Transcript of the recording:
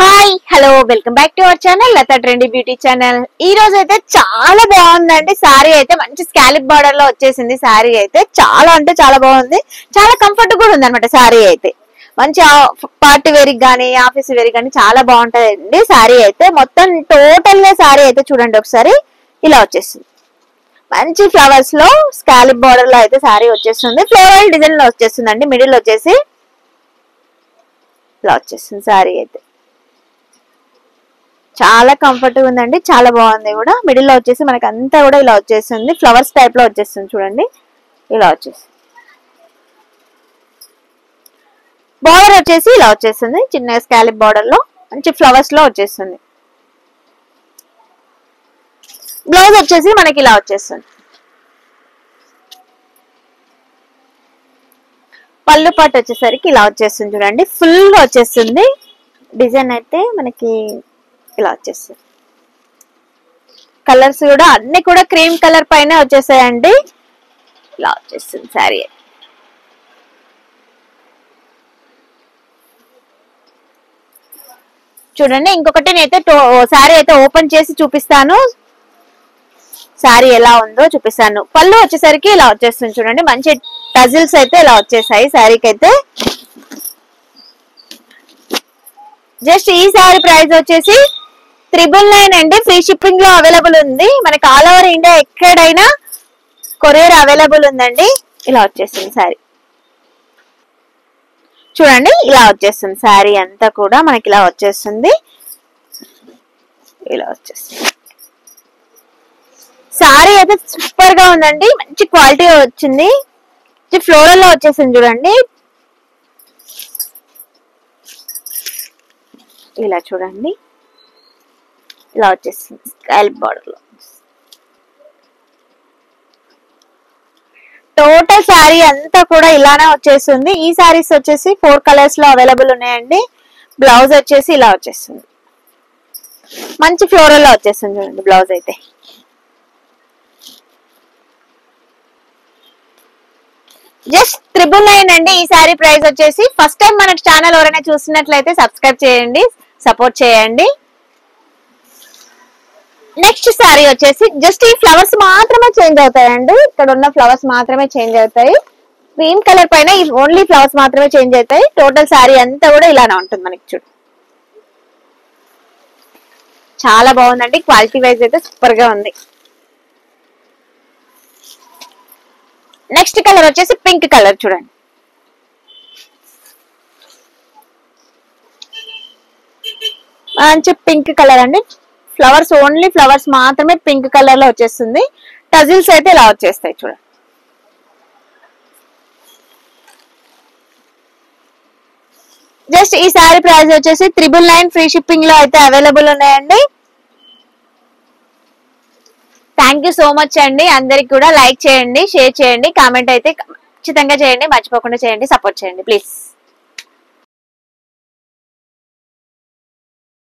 Hi hello welcome back to our channel Lata trendy beauty channel. ఈ రోజు అయితే చాలా బాగుందండి. సారీ అయితే మంచి స్కాలిప్ బార్డర్ లో వచ్చేసింది. సారీ అయితే చాలా అంటే చాలా బాగుంది, చాలా కంఫర్ట్ కూడా ఉంది అనమాట. సారీ అయితే మంచి పార్టీ వేర్ గానీ ఆఫీస్ వేర్ గానీ చాలా బాగుంటదండి. సారీ అయితే మొత్తం టోటల్ గా సారీ అయితే చూడండి ఒకసారి ఇలా వచ్చేస్తుంది. మంచి ఫ్లవర్స్ లో స్కాలిప్ బార్డర్ లో అయితే సారీ వచ్చేస్తుంది. ఫ్లోరల్ డిజైన్ లో వచ్చేస్తుందండి. మిడిల్ వచ్చేసి ఇలా వచ్చేస్తుంది. సారీ అయితే చాలా కంఫర్ట్ ఉందండి, చాలా బాగుంది కూడా. మిడిల్ లో వచ్చేసి మనకి అంతా కూడా ఇలా వచ్చేస్తుంది. ఫ్లవర్స్ టైప్ లో వచ్చేస్తుంది చూడండి, ఇలా వచ్చేస్తుంది. బార్డర్ వచ్చేసి ఇలా వచ్చేస్తుంది, చిన్న స్కాలిప్ బార్డర్ లో మంచి ఫ్లవర్స్ లో వచ్చేస్తుంది. బ్లౌజ్ వచ్చేసి మనకి ఇలా వచ్చేస్తుంది. పళ్ళు పాటు వచ్చేసరికి ఇలా వచ్చేస్తుంది చూడండి, ఫుల్ గా వచ్చేస్తుంది. డిజైన్ అయితే మనకి ఇలా వచ్చేస్తుంది. కలర్స్ కూడా అన్ని కూడా క్రీమ్ కలర్ పైన వచ్చేసాయండి. ఇలా వచ్చేస్తుంది శారీ. చూడండి ఇంకొకటి నేనైతే శారీ అయితే ఓపెన్ చేసి చూపిస్తాను. శారీ ఎలా ఉందో చూపిస్తాను. పళ్ళు వచ్చేసరికి ఇలా వచ్చేస్తుంది చూడండి, మంచి టజిల్స్ అయితే ఇలా వచ్చేసాయి శారీకి అయితే. జస్ట్ ఈ శారీ ప్రైస్ వచ్చేసి 999 అండి. ఫ్రీ షిప్పింగ్ లో అవైలబుల్ ఉంది. మనకి ఆల్ ఓవర్ ఇండియా ఎక్కడైనా కొరియర్ అవైలబుల్ ఉందండి. ఇలా వచ్చేస్తుంది శారీ చూడండి, ఇలా వచ్చేస్తుంది. శారీ అంతా కూడా మనకి ఇలా వచ్చేస్తుంది. ఇలా వచ్చేస్తుంది. శారీ అయితే సూపర్ గా ఉందండి, మంచి క్వాలిటీ వచ్చింది. ఫ్లోరల్ లో వచ్చేసింది చూడండి. ఇలా చూడండి, ఇలా వచ్చేసింది స్కాల్ప్ బార్డర్ లో. టోటల్ శారీ అంతా కూడా ఇలానే వచ్చేస్తుంది. ఈ శారీస్ వచ్చేసి 4 కలర్స్ లో అవైలబుల్ ఉన్నాయండి. బ్లౌజ్ వచ్చేసి ఇలా వచ్చేస్తుంది, మంచి ఫ్లోరల్ లో వచ్చేస్తుంది చూడండి బ్లౌజ్ అయితే. జస్ట్ 999 అండి ఈ శారీ ప్రైస్ వచ్చేసి. ఫస్ట్ టైం మన ఛానల్ ఎవరైనా చూసినట్లయితే సబ్స్క్రైబ్ చేయండి, సపోర్ట్ చేయండి. నెక్స్ట్ శారీ వచ్చేసి జస్ట్ ఈ ఫ్లవర్స్ మాత్రమే చేంజ్ అవుతాయండి. ఇక్కడ ఉన్న ఫ్లవర్స్ మాత్రమే చేంజ్ అవుతాయి. గ్రీన్ కలర్ పైన ఓన్లీ ఫ్లవర్స్ మాత్రమే చేంజ్ అవుతాయి. టోటల్ శారీ అంతా కూడా ఇలానే ఉంటుంది మనకి. చూడు చాలా బాగుందండి, క్వాలిటీ వైజ్ అయితే సూపర్ గా ఉంది. నెక్స్ట్ కలర్ వచ్చేసి పింక్ కలర్ చూడండి. మంచి పింక్ కలర్ అండి. ఫ్లవర్స్ ఓన్లీ ఫ్లవర్స్ మాత్రమే పింక్ కలర్ లో వచ్చేస్తుంది. టజిల్స్ అయితే ఇలా వచ్చేస్తాయి చూడండి. జస్ట్ ఈ శారీ ప్రైస్ వచ్చేసి 999 ఫ్రీ షిప్పింగ్ లో అయితే అవైలబుల్ ఉన్నాయండి. థ్యాంక్ యూ సో మచ్ అండి. అందరికి కూడా లైక్ చేయండి, షేర్ చేయండి, కామెంట్ అయితే ఖచ్చితంగా చేయండి, మర్చిపోకుండా చేయండి, సపోర్ట్ చేయండి ప్లీజ్.